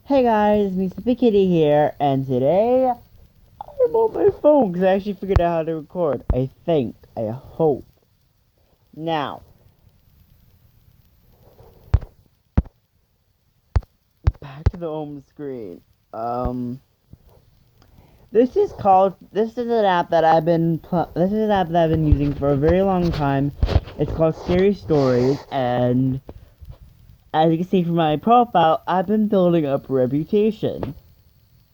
Hey guys, Mr. Big Kitty here, and today I'm on my phone because I actually figured out how to record. I think. I hope. Now, back to the home screen. This is an app that this is an app that I've been using for a very long time. It's called Scary Stories, and as you can see from my profile, I've been building up a reputation.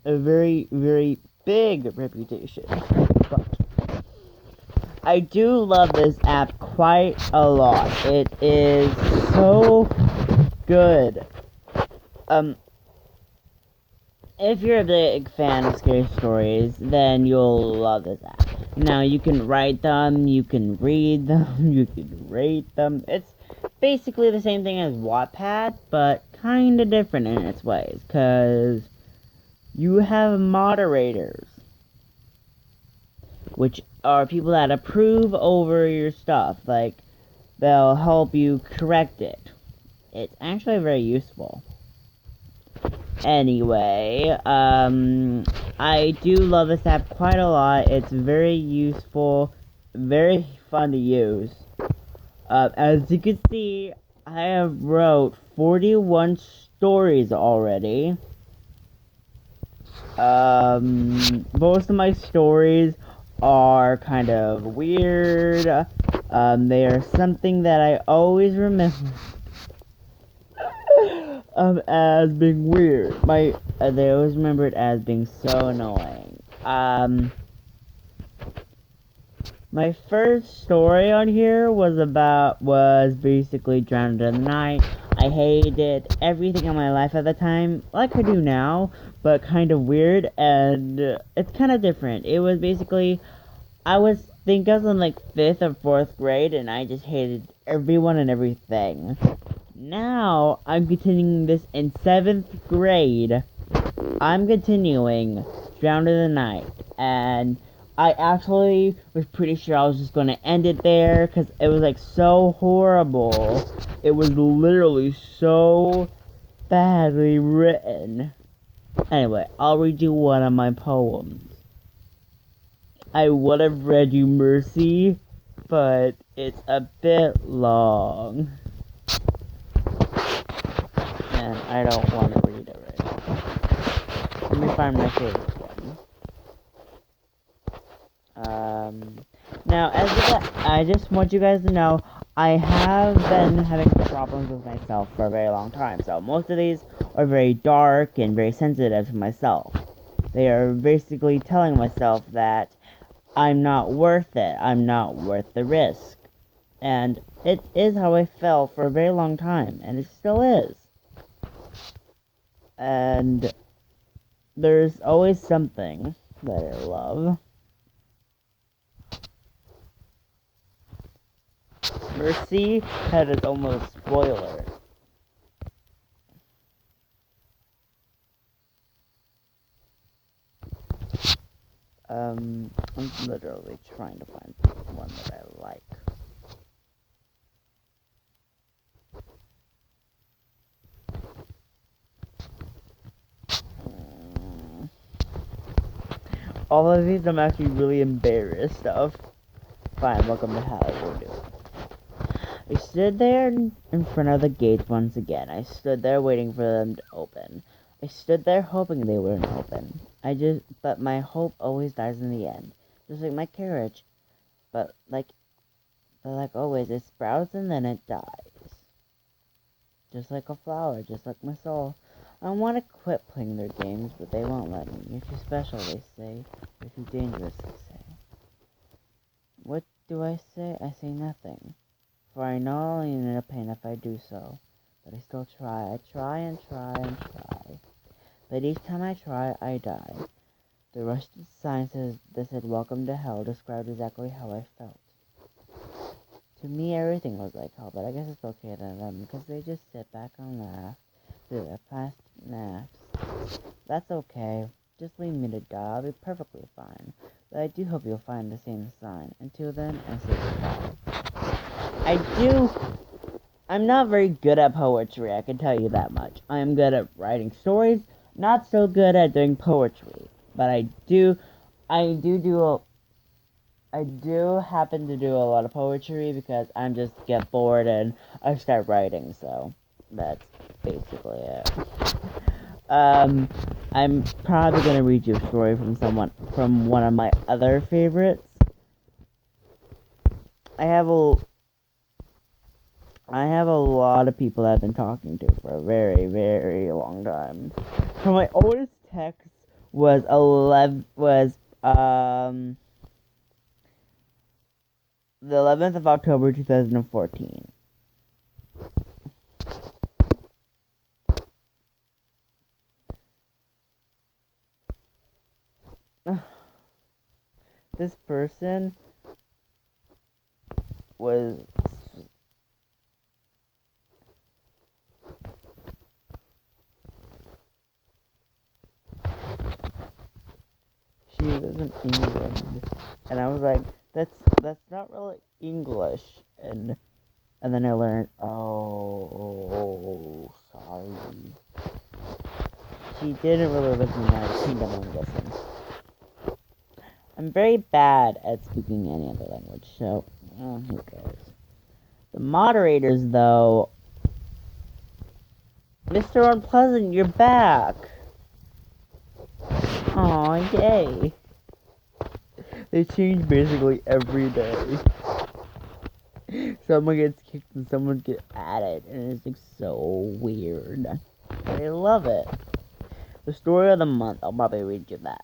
A very, very big reputation. But I do love this app quite a lot. It is so good. Um, if you're a big fan of scary stories, then you'll love this app. Now, you can write them, you can read them, you can rate them. It's basically the same thing as Wattpad, but kinda different in its ways, because you have moderators, which are people that approve over your stuff. Like, they'll help you correct it. It's actually very useful. Anyway, I do love this app quite a lot. It's very useful, very fun to use. As you can see, I have wrote 41 stories already. Most of my stories are kind of weird. They are something that I always remember as being weird. They always remember it as being so annoying. My first story on here was basically Drowned in the Night. I hated everything in my life at the time, like I do now, but kind of weird, and it's kind of different. It was basically, I was in like 5th or 4th grade, and I just hated everyone and everything. Now, I'm continuing this in 7th grade. I'm continuing Drowned in the Night, and I actually was pretty sure I was just going to end it there, because it was like so horrible. It was literally so badly written. Anyway, I'll read you one of my poems. I would have read you Mercy, but it's a bit long. And I don't want to read it right now. Let me find my favorite one. Now, I just want you guys to know, I have been having problems with myself for a very long time, so most of these are very dark and very sensitive to myself. They are basically telling myself that I'm not worth it, I'm not worth the risk. And it is how I felt for a very long time, and it still is. And there's always something that I love. Mercy had its almost spoiler. I'm literally trying to find one that I like. All of these I'm actually really embarrassed of. Fine, welcome to Hollywood. I stood there in front of the gates once again. I stood there waiting for them to open. I stood there hoping they wouldn't open. But my hope always dies in the end. Just like my carriage. But like always, it sprouts and then it dies. Just like a flower, just like my soul. I want to quit playing their games, but they won't let me. You're too special, they say. You're too dangerous, they say. What do I say? I say nothing. For I know I'll end in a pain if I do so. But I still try. I try and try and try. But each time I try, I die. The rusted sign that said welcome to hell described exactly how I felt. To me, everything was like hell, but I guess it's okay to them, because they just sit back and laugh through their plastic masks. That's okay. Just leave me to die. I'll be perfectly fine. But I do hope you'll find the same sign. Until then, I say goodbye. I'm not very good at poetry, I can tell you that much. I am good at writing stories, not so good at doing poetry, but I do happen to do a lot of poetry because I'm just get bored and I start writing, so that's basically it. I'm probably gonna read you a story from one of my other favorites. I have a lot of people I've been talking to for a very, very long time. So my oldest text was the 11th of October 2014. This person was she was in England, and I was like, that's not really English, and then I learned, oh, sorry. She didn't really live in the United Kingdom, I'm guessing. I'm very bad at speaking any other language, so who cares? The moderators, though. Mr. Unpleasant, you're back! Aw, yay! They change basically every day. Someone gets kicked and someone gets added, and it's like so weird. I love it. The story of the month, I'll probably read you that.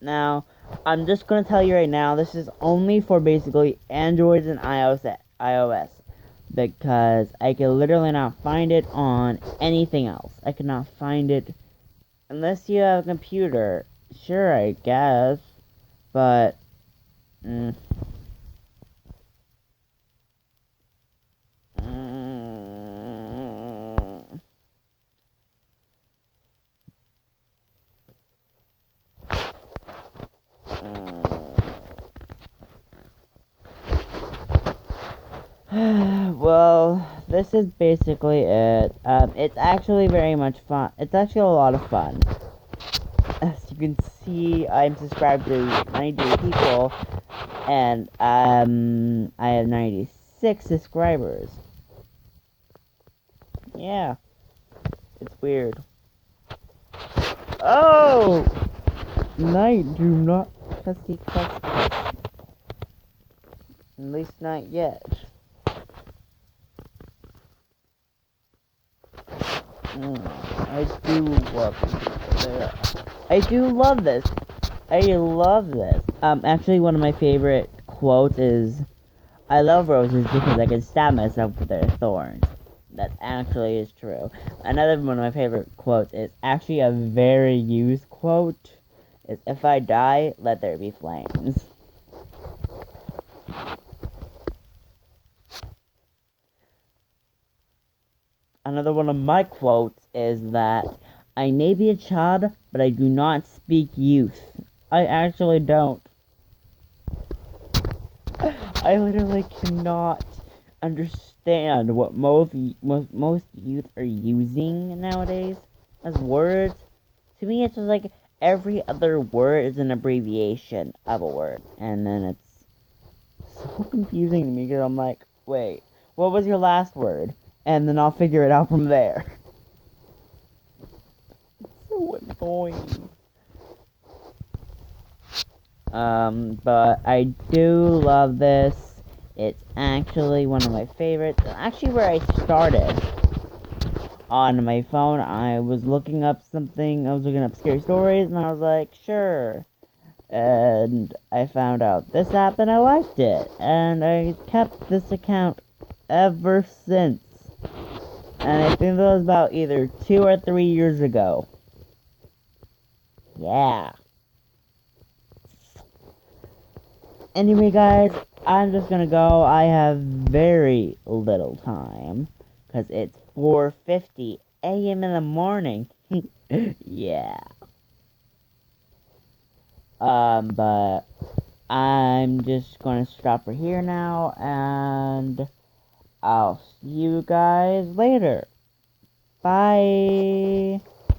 Now, I'm just gonna tell you right now, this is only for basically Androids and iOS. Because I can literally not find it on anything else. I cannot find it unless you have a computer. Sure, I guess. But, well, this is basically it. It's actually very much fun. It's actually a lot of fun. As you can see, I'm subscribed to 92 people, and I have 96 subscribers. Yeah, it's weird. Oh! Night, do not testy test. At least not yet. I do love this. I do love this. I love this. Actually, one of my favorite quotes is, "I love roses because I can stab myself with their thorns." That actually is true. Another one of my favorite quotes is actually a very used quote. Is, "If I die, let there be flames." Another one of my quotes is that, "I may be a child, but I do not speak youth." I actually don't. I literally cannot understand what most youth are using nowadays as words. To me, it's just like every other word is an abbreviation of a word, and then it's so confusing to me because I'm like, wait, what was your last word? And then I'll figure it out from there. It's so annoying. But I do love this. It's actually one of my favorites. Actually, where I started on my phone, I was looking up something. I was looking up scary stories, and I was like, sure. And I found out this app, and I liked it. And I kept this account ever since. And I think that was about either 2 or 3 years ago. Yeah. Anyway, guys, I'm just gonna go. I have very little time. Because it's 4:50 a.m. in the morning. Yeah. But I'm just gonna stop for here now. And I'll see you guys later. Bye.